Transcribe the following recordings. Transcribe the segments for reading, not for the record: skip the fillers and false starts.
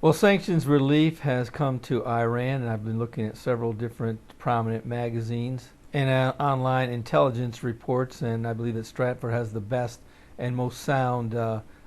Well, sanctions relief has come to Iran, and I've been looking at several different prominent magazines and online intelligence reports, and I believe that Stratford has the best and most sound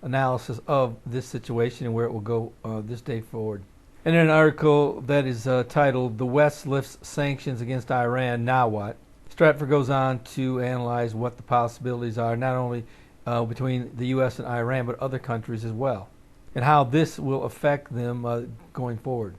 analysis of this situation and where it will go this day forward. And in an article that is titled, "The West Lifts Sanctions Against Iran, Now What?" Stratford goes on to analyze what the possibilities are, not only between the U.S. and Iran, but other countries as well, and how this will affect them going forward.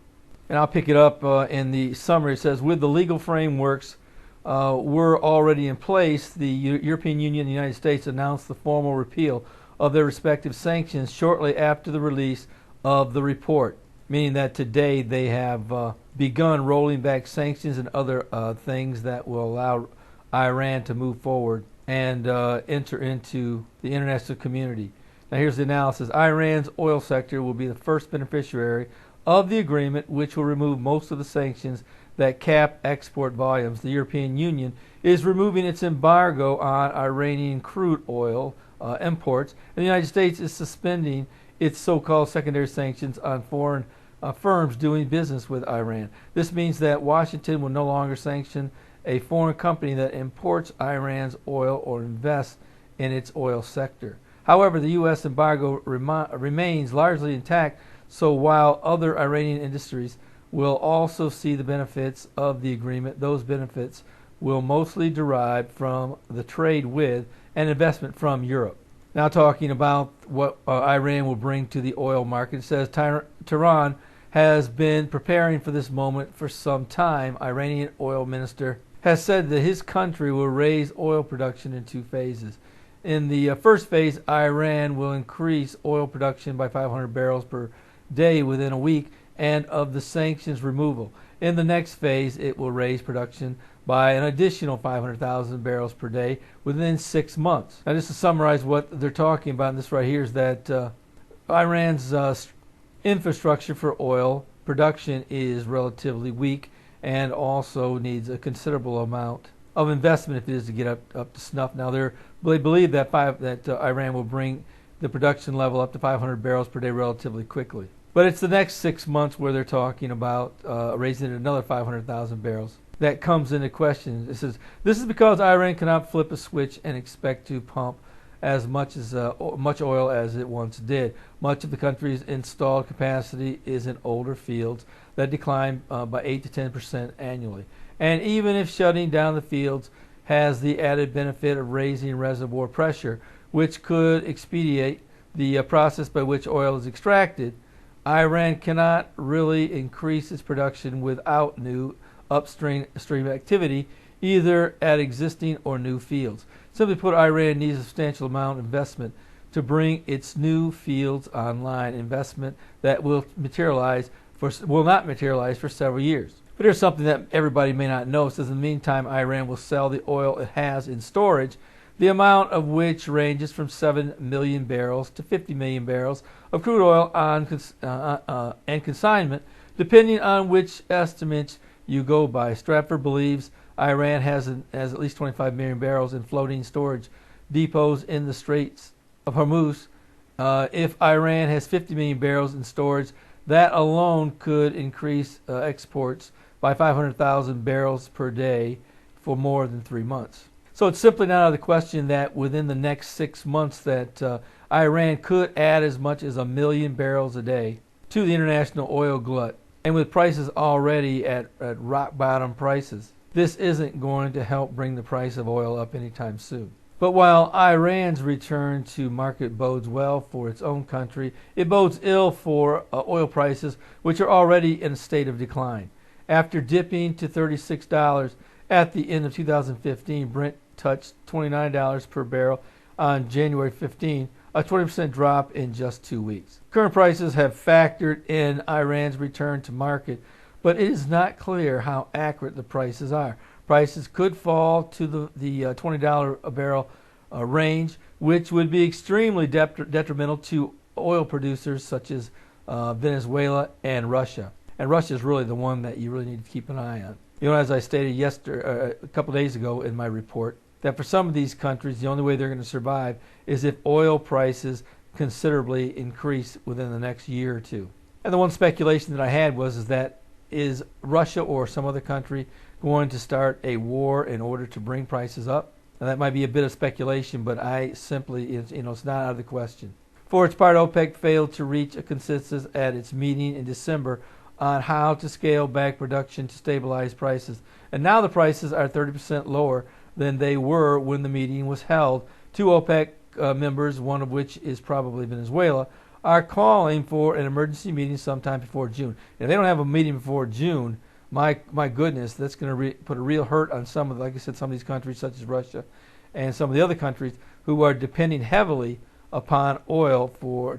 And I'll pick it up in the summary. It says, with the legal frameworks were already in place, the European Union and the United States announced the formal repeal of their respective sanctions shortly after the release of the report, meaning that today they have begun rolling back sanctions and other things that will allow Iran to move forward and enter into the international community. Now here's the analysis. Iran's oil sector will be the first beneficiary of the agreement, which will remove most of the sanctions that cap export volumes. The European Union is removing its embargo on Iranian crude oil imports, and the United States is suspending its so-called secondary sanctions on foreign firms doing business with Iran. This means that Washington will no longer sanction a foreign company that imports Iran's oil or invests in its oil sector. However, the U.S. embargo remains largely intact, so while other Iranian industries will also see the benefits of the agreement, those benefits will mostly derive from the trade with and investment from Europe. Now talking about what Iran will bring to the oil market, it says Tehran has been preparing for this moment for some time. Iranian oil minister has said that his country will raise oil production in two phases. In the first phase, Iran will increase oil production by 500 barrels per day within a week and of the sanctions removal. In the next phase, it will raise production by an additional 500,000 barrels per day within 6 months. Now, just to summarize what they're talking about in this right here is that Iran's infrastructure for oil production is relatively weak and also needs a considerable amount of investment if it is to get up to snuff. Now they believe that Iran will bring the production level up to 500 barrels per day relatively quickly. But it's the next 6 months where they're talking about raising it another 500,000 barrels that comes into question. It says, this is because Iran cannot flip a switch and expect to pump as much oil as it once did. Much of the country's installed capacity is in older fields that decline by 8 to 10% annually. And even if shutting down the fields has the added benefit of raising reservoir pressure, which could expedite the process by which oil is extracted, Iran cannot really increase its production without new upstream activity, either at existing or new fields. Simply put, Iran needs a substantial amount of investment to bring its new fields online, investment that will not materialize for several years. But here's something that everybody may not know. It says in the meantime, Iran will sell the oil it has in storage, the amount of which ranges from 7 million barrels to 50 million barrels of crude oil and consignment, depending on which estimates you go by. Stratford believes Iran has at least 25 million barrels in floating storage depots in the Straits of Hormuz. If Iran has 50 million barrels in storage, that alone could increase exports by 500,000 barrels per day for more than 3 months. So it's simply not out of the question that within the next 6 months that Iran could add as much as 1 million barrels a day to the international oil glut. And with prices already at rock bottom prices, this isn't going to help bring the price of oil up anytime soon. But while Iran's return to market bodes well for its own country, it bodes ill for oil prices, which are already in a state of decline. After dipping to $36 at the end of 2015, Brent touched $29 per barrel on January 15, a 20% drop in just 2 weeks. Current prices have factored in Iran's return to market, but it is not clear how accurate the prices are. Prices could fall to the $20 a barrel range, which would be extremely detrimental to oil producers such as Venezuela and Russia. And Russia is really the one that you really need to keep an eye on. You know, as I stated a couple days ago in my report, that for some of these countries, the only way they're going to survive is if oil prices considerably increase within the next year or two. And the one speculation that I had was that is Russia or some other country going to start a war in order to bring prices up? Now, that might be a bit of speculation, but I simply, it's not out of the question. For its part, OPEC failed to reach a consensus at its meeting in December on how to scale back production to stabilize prices. And now the prices are 30% lower than they were when the meeting was held. Two OPEC members, one of which is probably Venezuela, are calling for an emergency meeting sometime before June. If they don't have a meeting before June, my goodness, that's going to put a real hurt on some of, like I said, some of these countries such as Russia and some of the other countries who are depending heavily upon oil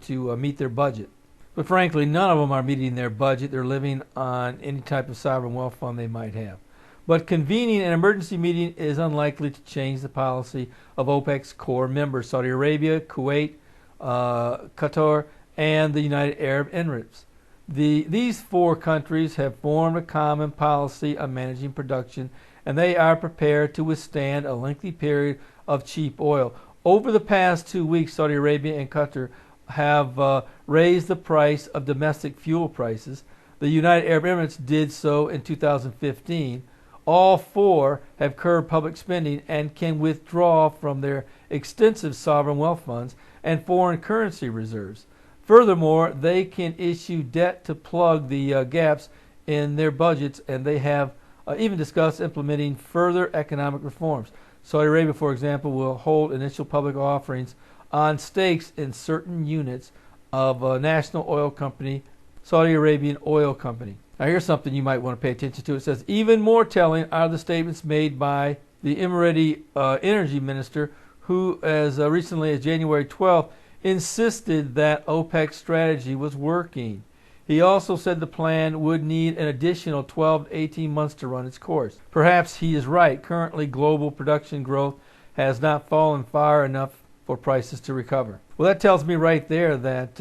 to meet their budget. But frankly, none of them are meeting their budget. They're living on any type of sovereign wealth fund they might have. But convening an emergency meeting is unlikely to change the policy of OPEC's core members, Saudi Arabia, Kuwait, Qatar, and the United Arab Emirates. These four countries have formed a common policy of managing production, and they are prepared to withstand a lengthy period of cheap oil. Over the past 2 weeks, Saudi Arabia and Qatar have raised the price of domestic fuel prices. The United Arab Emirates did so in 2015. All four have curbed public spending and can withdraw from their extensive sovereign wealth funds and foreign currency reserves. Furthermore, they can issue debt to plug the gaps in their budgets, and they have even discussed implementing further economic reforms. Saudi Arabia, for example, will hold initial public offerings on stakes in certain units of a national oil company, Saudi Arabian Oil Company. Now here's something you might want to pay attention to. It says, even more telling are the statements made by the Emirati energy minister, who as recently as January 12th insisted that OPEC's strategy was working. He also said the plan would need an additional 12 to 18 months to run its course. Perhaps he is right. Currently, global production growth has not fallen far enough for prices to recover. Well, that tells me right there that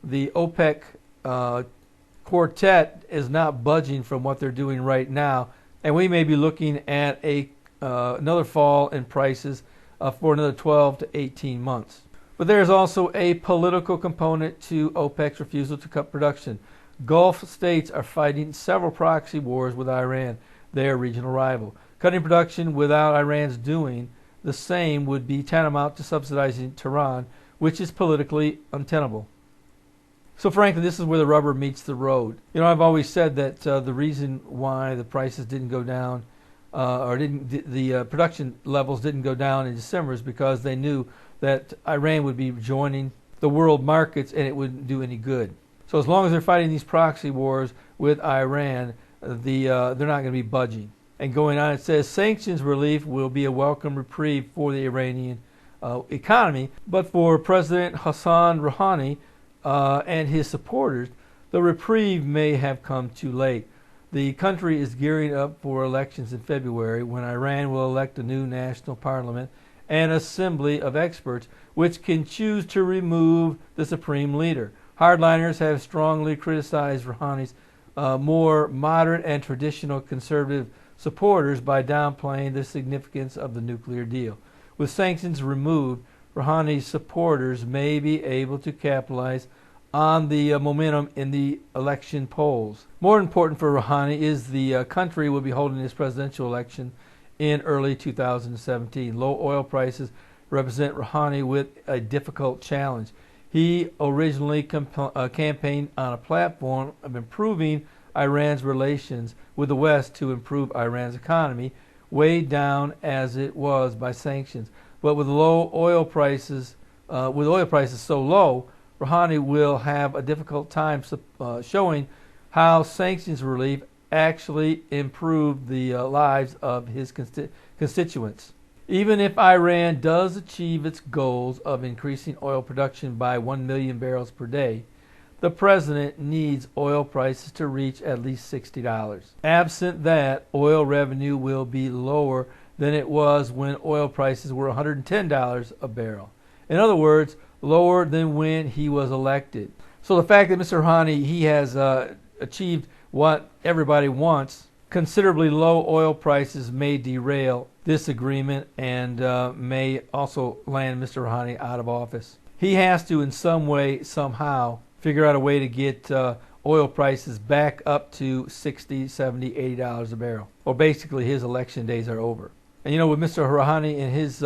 the OPEC quartet is not budging from what they're doing right now, and we may be looking at another fall in prices for another 12 to 18 months. But there's also a political component to OPEC's refusal to cut production. Gulf states are fighting several proxy wars with Iran, their regional rival. Cutting production without Iran's doing the same would be tantamount to subsidizing Tehran, which is politically untenable. So frankly, this is where the rubber meets the road. I've always said that the reason why the prices didn't go down the production levels didn't go down in December is because they knew that Iran would be joining the world markets and it wouldn't do any good. So as long as they're fighting these proxy wars with Iran, they're not going to be budging. And going on, it says sanctions relief will be a welcome reprieve for the Iranian economy, but for President Hassan Rouhani and his supporters, the reprieve may have come too late. The country is gearing up for elections in February, when Iran will elect a new national parliament and assembly of experts, which can choose to remove the supreme leader. Hardliners have strongly criticized Rouhani's more moderate and traditional conservative supporters by downplaying the significance of the nuclear deal. With sanctions removed, Rouhani's supporters may be able to capitalize on the momentum in the election polls. More important for Rouhani is the country will be holding its presidential election in early 2017. Low oil prices represent Rouhani with a difficult challenge. He originally campaigned on a platform of improving Iran's relations with the West to improve Iran's economy, weighed down as it was by sanctions. But with oil prices so low, Rouhani will have a difficult time showing how sanctions relief actually improved the lives of his constituents. Even if Iran does achieve its goals of increasing oil production by 1 million barrels per day, the president needs oil prices to reach at least $60. Absent that, oil revenue will be lower than it was when oil prices were $110 a barrel. In other words, lower than when he was elected. So the fact that Mr. Rouhani, he has achieved what everybody wants, considerably low oil prices may derail this agreement and may also land Mr. Rouhani out of office. He has to, in some way, somehow, figure out a way to get oil prices back up to $60, $70, $80 a barrel. Or basically his election days are over. And with Mr. Rouhani in his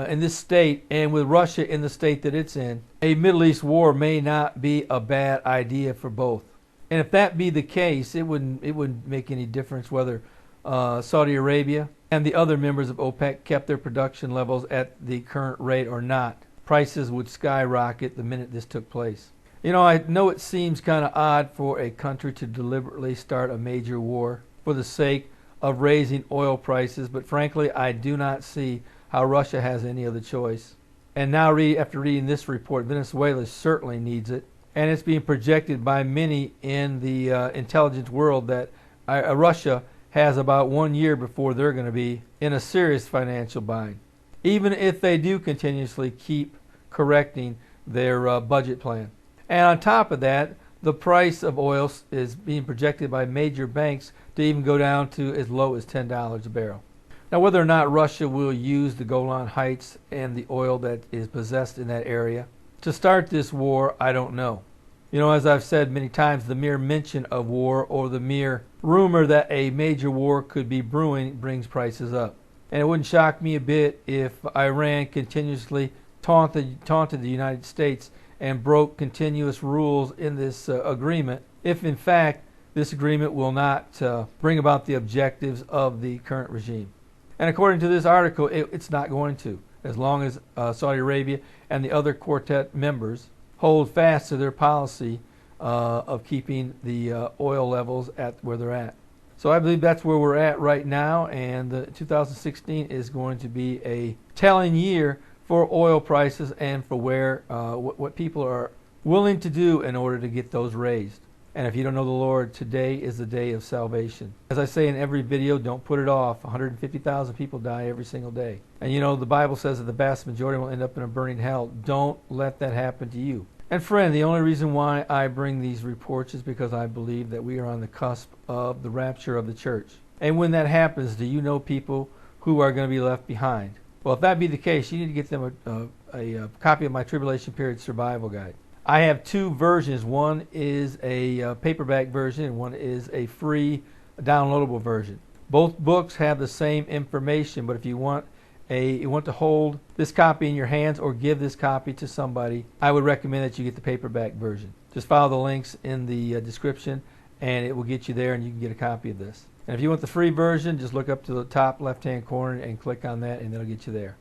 in this state, and with Russia in the state that it's in, a Middle East war may not be a bad idea for both. And if that be the case, it wouldn't make any difference whether Saudi Arabia and the other members of OPEC kept their production levels at the current rate or not. Prices would skyrocket the minute this took place. I know it seems kind of odd for a country to deliberately start a major war for the sake of raising oil prices, but frankly, I do not see how Russia has any other choice. And now, after reading this report, Venezuela certainly needs it. And it's being projected by many in the intelligence world that Russia has about 1 year before they're going to be in a serious financial bind, even if they do continuously keep correcting their budget plan. And on top of that, the price of oil is being projected by major banks to even go down to as low as $10 a barrel. Now, whether or not Russia will use the Golan Heights and the oil that is possessed in that area to start this war, I don't know. As I've said many times, the mere mention of war or the mere rumor that a major war could be brewing brings prices up. And it wouldn't shock me a bit if Iran continuously taunted the United States and broke continuous rules in this agreement, if in fact this agreement will not bring about the objectives of the current regime. And according to this article, it's not going to, as long as Saudi Arabia and the other quartet members hold fast to their policy of keeping the oil levels at where they're at. So I believe that's where we're at right now, and 2016 is going to be a telling year for oil prices and for where what people are willing to do in order to get those raised. And if you don't know the Lord, today is the day of salvation. As I say in every video, don't put it off. 150,000 people die every single day. And the Bible says that the vast majority will end up in a burning hell. Don't let that happen to you. And friend, the only reason why I bring these reports is because I believe that we are on the cusp of the rapture of the church. And when that happens, do you know people who are going to be left behind? Well, if that be the case, you need to get them a copy of my Tribulation Period Survival Guide. I have two versions. One is a paperback version and one is a free downloadable version. Both books have the same information, but if you want to hold this copy in your hands or give this copy to somebody, I would recommend that you get the paperback version. Just follow the links in the description and it will get you there and you can get a copy of this. And if you want the free version, just look up to the top left-hand corner and click on that and that'll get you there.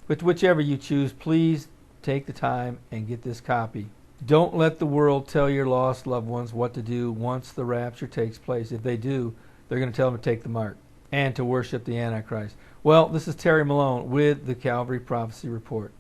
But whichever you choose, please take the time and get this copy. Don't let the world tell your lost loved ones what to do once the rapture takes place. If they do, they're going to tell them to take the mark and to worship the Antichrist. Well, this is Terry Malone with the Calvary Prophecy Report.